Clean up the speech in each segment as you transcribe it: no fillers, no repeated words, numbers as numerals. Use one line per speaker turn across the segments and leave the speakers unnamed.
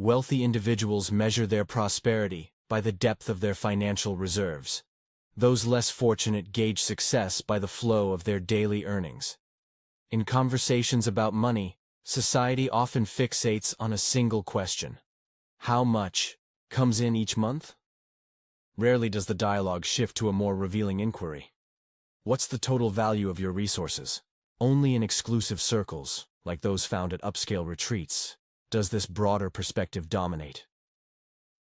Wealthy individuals measure their prosperity by the depth of their financial reserves. Those less fortunate gauge success by the flow of their daily earnings. In conversations about money, society often fixates on a single question. How much comes in each month? Rarely does the dialogue shift to a more revealing inquiry. What's the total value of your resources? Only in exclusive circles, like those found at upscale retreats, does this broader perspective dominate.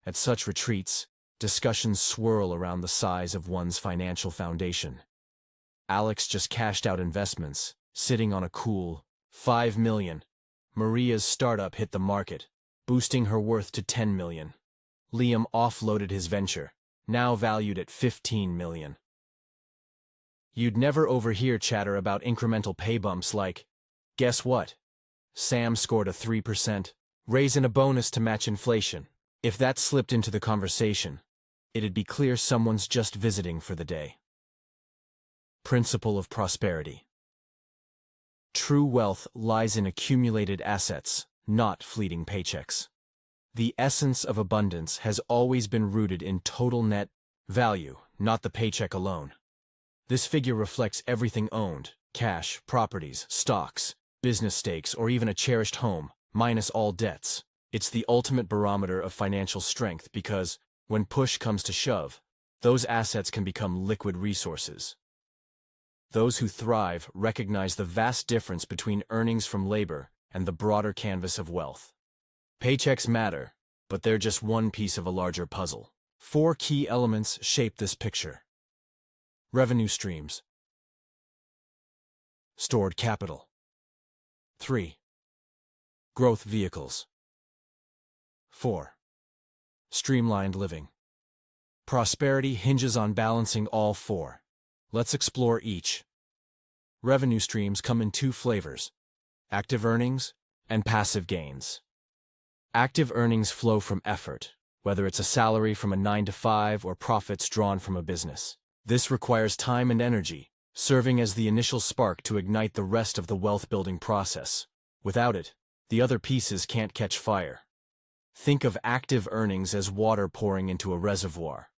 At such retreats, discussions swirl around the size of one's financial foundation. Alex just cashed out investments, sitting on a cool $5 million. Maria's startup hit the market, boosting her worth to $10 million. Liam offloaded his venture, now valued at $15 million. You'd never overhear chatter about incremental pay bumps like, guess what? Sam scored a 3% raise and a bonus to match inflation. If that slipped into the conversation, it'd be clear someone's just visiting for the day. Principle of prosperity. True wealth lies in accumulated assets, not fleeting paychecks. The essence of abundance has always been rooted in total net value, not the paycheck alone. This figure reflects everything owned: cash, properties, stocks, business stakes, or even a cherished home, minus all debts. It's the ultimate barometer of financial strength because, when push comes to shove, those assets can become liquid resources. Those who thrive recognize the vast difference between earnings from labor and the broader canvas of wealth. Paychecks matter, but they're just one piece of a larger puzzle. 4 key elements shape this picture. Revenue streams. Stored capital. 3. Growth vehicles. 4. Streamlined living. Prosperity hinges on balancing all 4. Let's explore each. Revenue streams come in 2 flavors: active earnings and passive gains. Active earnings flow from effort, whether it's a salary from a 9-to-5 or profits drawn from a business. This requires time and energy, serving as the initial spark to ignite the rest of the wealth-building process. Without it, the other pieces can't catch fire. Think of active earnings as water pouring into a reservoir.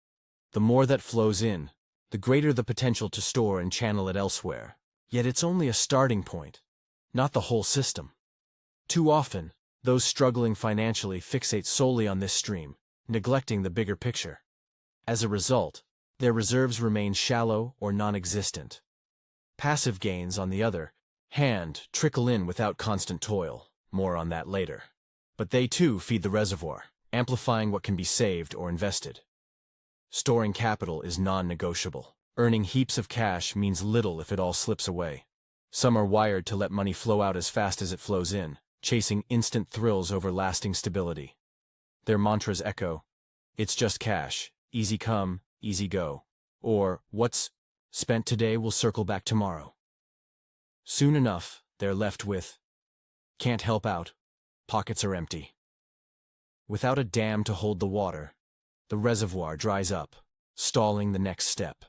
The more that flows in, the greater the potential to store and channel it elsewhere. Yet it's only a starting point, not the whole system. Too often, those struggling financially fixate solely on this stream, neglecting the bigger picture. As a result, their reserves remain shallow or non-existent. Passive gains, on the other hand, trickle in without constant toil. More on that later. But they too feed the reservoir, amplifying what can be saved or invested. Storing capital is non-negotiable. Earning heaps of cash means little if it all slips away. Some are wired to let money flow out as fast as it flows in, chasing instant thrills over lasting stability. Their mantras echo, "It's just cash, easy come, easy go," or "What's spent today will circle back tomorrow." Soon enough, they're left with, "Can't help out, pockets are empty." Without a dam to hold the water, the reservoir dries up, stalling the next step.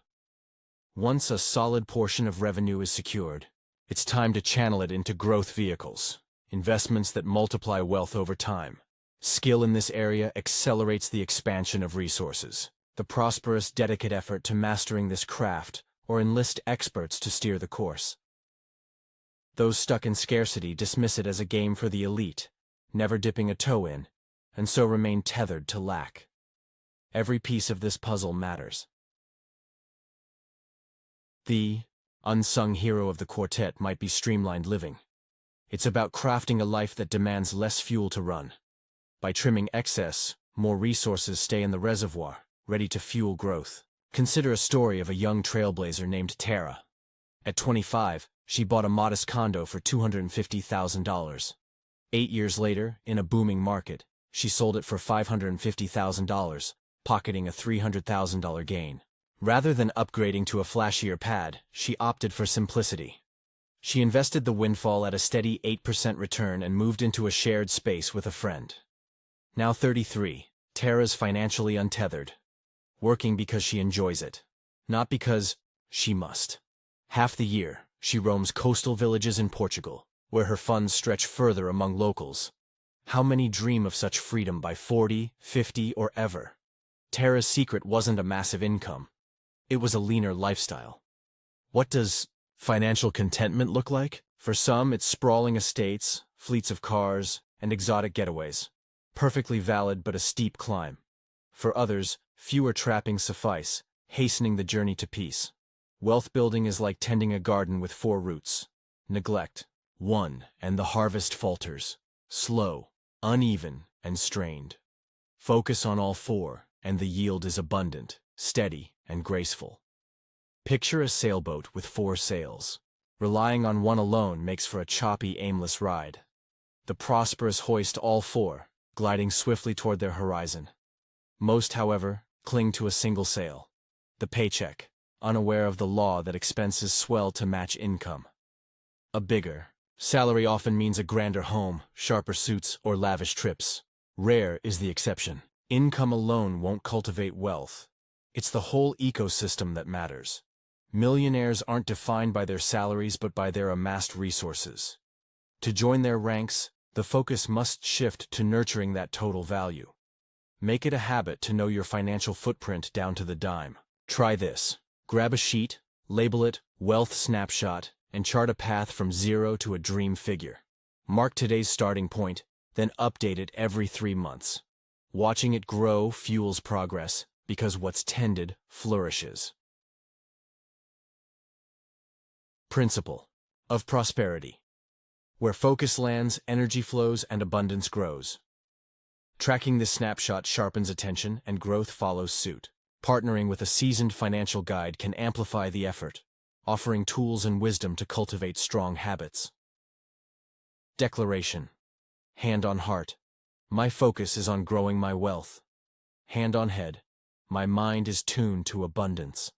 Once a solid portion of revenue is secured, it's time to channel it into growth vehicles, investments that multiply wealth over time. Skill in this area accelerates the expansion of resources. The prosperous dedicate effort to mastering this craft or enlist experts to steer the course. Those stuck in scarcity dismiss it as a game for the elite, never dipping a toe in, and so remain tethered to lack. Every piece of this puzzle matters. The unsung hero of the quartet might be streamlined living. It's about crafting a life that demands less fuel to run. By trimming excess, more resources stay in the reservoir, ready to fuel growth. Consider a story of a young trailblazer named Tara. At 25, she bought a modest condo for $250,000. 8 years later, in a booming market, she sold it for $550,000, pocketing a $300,000 gain. Rather than upgrading to a flashier pad, she opted for simplicity. She invested the windfall at a steady 8% return and moved into a shared space with a friend. Now 33, Tara's financially untethered, working because she enjoys it, not because she must. Half the year, she roams coastal villages in Portugal, where her funds stretch further among locals. How many dream of such freedom by 40, 50, or ever? Tara's secret wasn't a massive income. It was a leaner lifestyle. What does financial contentment look like? For some, it's sprawling estates, fleets of cars, and exotic getaways. Perfectly valid but a steep climb. For others, fewer trappings suffice, hastening the journey to peace. Wealth building is like tending a garden with 4 roots. Neglect 1, and the harvest falters. Slow, uneven, and strained. Focus on all 4, and the yield is abundant, steady, and graceful. Picture a sailboat with 4 sails. Relying on one alone makes for a choppy, aimless ride. The prosperous hoist all 4, gliding swiftly toward their horizon. Most, however, cling to a single sail, the paycheck, unaware of the law that expenses swell to match income. A bigger salary often means a grander home, sharper suits, or lavish trips. Rare is the exception. Income alone won't cultivate wealth. It's the whole ecosystem that matters. Millionaires aren't defined by their salaries but by their amassed resources. To join their ranks, the focus must shift to nurturing that total value. Make it a habit to know your financial footprint down to the dime. Try this. Grab a sheet, label it Wealth Snapshot, and chart a path from 0 to a dream figure. Mark today's starting point, then update it every 3 months. Watching it grow fuels progress, because what's tended flourishes. Principle of prosperity. Where focus lands, energy flows, and abundance grows. Tracking this snapshot sharpens attention, and growth follows suit. Partnering with a seasoned financial guide can amplify the effort, offering tools and wisdom to cultivate strong habits. Declaration. Hand on heart. My focus is on growing my wealth. Hand on head. My mind is tuned to abundance.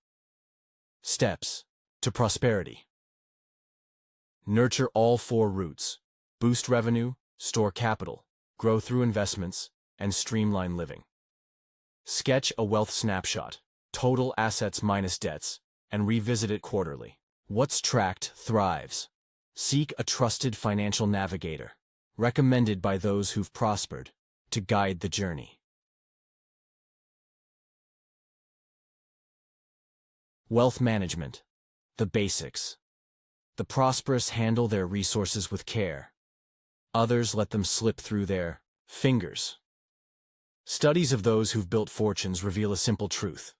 Steps to prosperity. Nurture all 4 roots. Boost revenue, store capital, grow through investments, and streamline living. Sketch a wealth snapshot, total assets minus debts, and revisit it quarterly. What's tracked thrives. Seek a trusted financial navigator, recommended by those who've prospered, to guide the journey. Wealth management. The basics. The prosperous handle their resources with care. Others let them slip through their fingers. Studies of those who've built fortunes reveal a simple truth.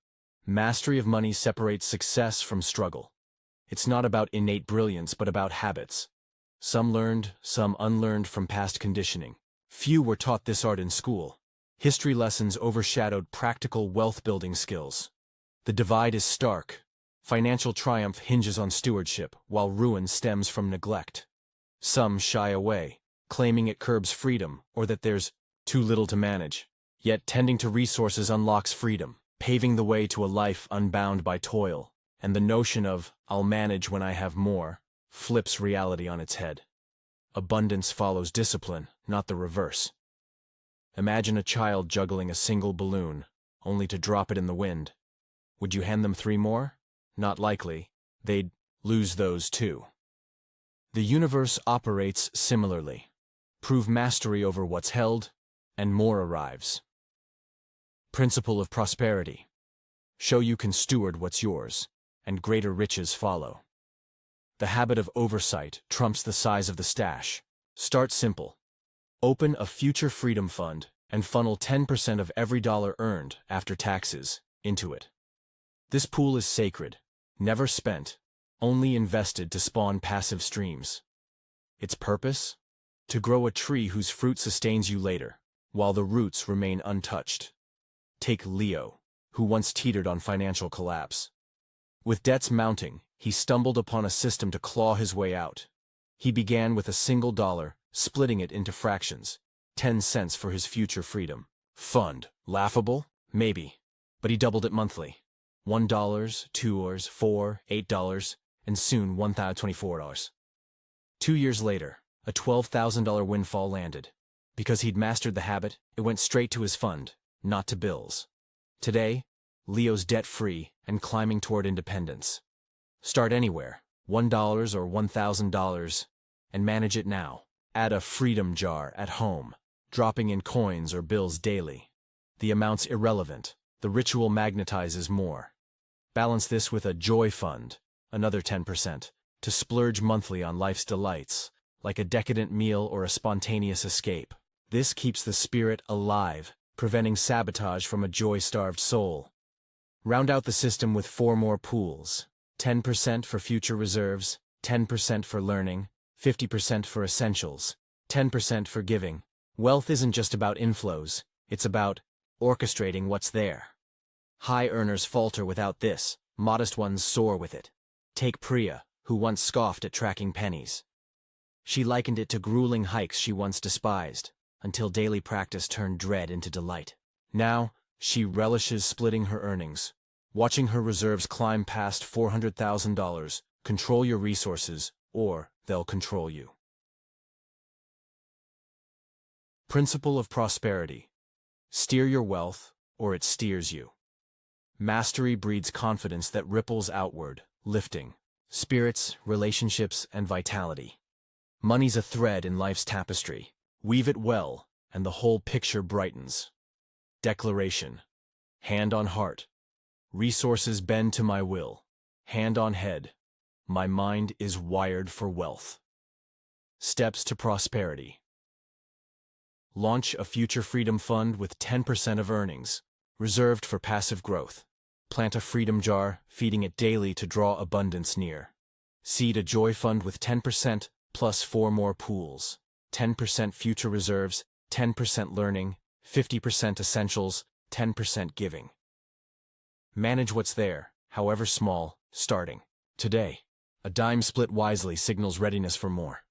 Mastery of money separates success from struggle. It's not about innate brilliance, but about habits. Some learned, some unlearned from past conditioning. Few were taught this art in school. History lessons overshadowed practical wealth-building skills. The divide is stark. Financial triumph hinges on stewardship, while ruin stems from neglect. Some shy away, claiming it curbs freedom or that there's too little to manage. Yet tending to resources unlocks freedom, paving the way to a life unbound by toil, and the notion of "I'll manage when I have more" flips reality on its head. Abundance follows discipline, not the reverse. Imagine a child juggling a single balloon, only to drop it in the wind. Would you hand them 3 more? Not likely. They'd lose those too. The universe operates similarly. Prove mastery over what's held, and more arrives. Principle of prosperity. Show you can steward what's yours, and greater riches follow. The habit of oversight trumps the size of the stash. Start simple. Open a future freedom fund and funnel 10% of every dollar earned after taxes into it. This pool is sacred, never spent, only invested to spawn passive streams. Its purpose? To grow a tree whose fruit sustains you later, while the roots remain untouched. Take Leo, who once teetered on financial collapse. With debts mounting, he stumbled upon a system to claw his way out. He began with a single dollar, splitting it into fractions, 10 cents for his future freedom. Fund. Laughable? Maybe. But he doubled it monthly. $1, $2, $4, $8, and soon $1,024. 2 years later, a $12,000 windfall landed. Because he'd mastered the habit, it went straight to his fund, not to bills. Today, Leo's debt-free and climbing toward independence. Start anywhere, $1 or $1,000, and manage it now. Add a freedom jar at home. dropping in coins or bills daily. The amount's irrelevant. The ritual magnetizes more. Balance this with a joy fund, another 10%, to splurge monthly on life's delights, like a decadent meal or a spontaneous escape. This keeps the spirit alive, preventing sabotage from a joy-starved soul. Round out the system with 4 more pools: 10% for future reserves, 10% for learning, 50% for essentials, 10% for giving. Wealth isn't just about inflows, it's about orchestrating what's there. High earners falter without this, modest ones soar with it. Take Priya, who once scoffed at tracking pennies. She likened it to grueling hikes she once despised, until daily practice turned dread into delight. Now, she relishes splitting her earnings, watching her reserves climb past $400,000. Control your resources, or they'll control you. Principle of prosperity. Steer your wealth, or it steers you. Mastery breeds confidence that ripples outward, lifting spirits, relationships, and vitality. Money's a thread in life's tapestry. Weave it well, and the whole picture brightens. Declaration. Hand on heart. Resources bend to my will. Hand on head. My mind is wired for wealth. Steps to prosperity. Launch a future freedom fund with 10% of earnings, reserved for passive growth. Plant a freedom jar, feeding it daily to draw abundance near. Seed a joy fund with 10% plus 4 more pools. 10% future reserves, 10% learning, 50% essentials, 10% giving. Manage what's there, however small, starting today. A dime split wisely signals readiness for more.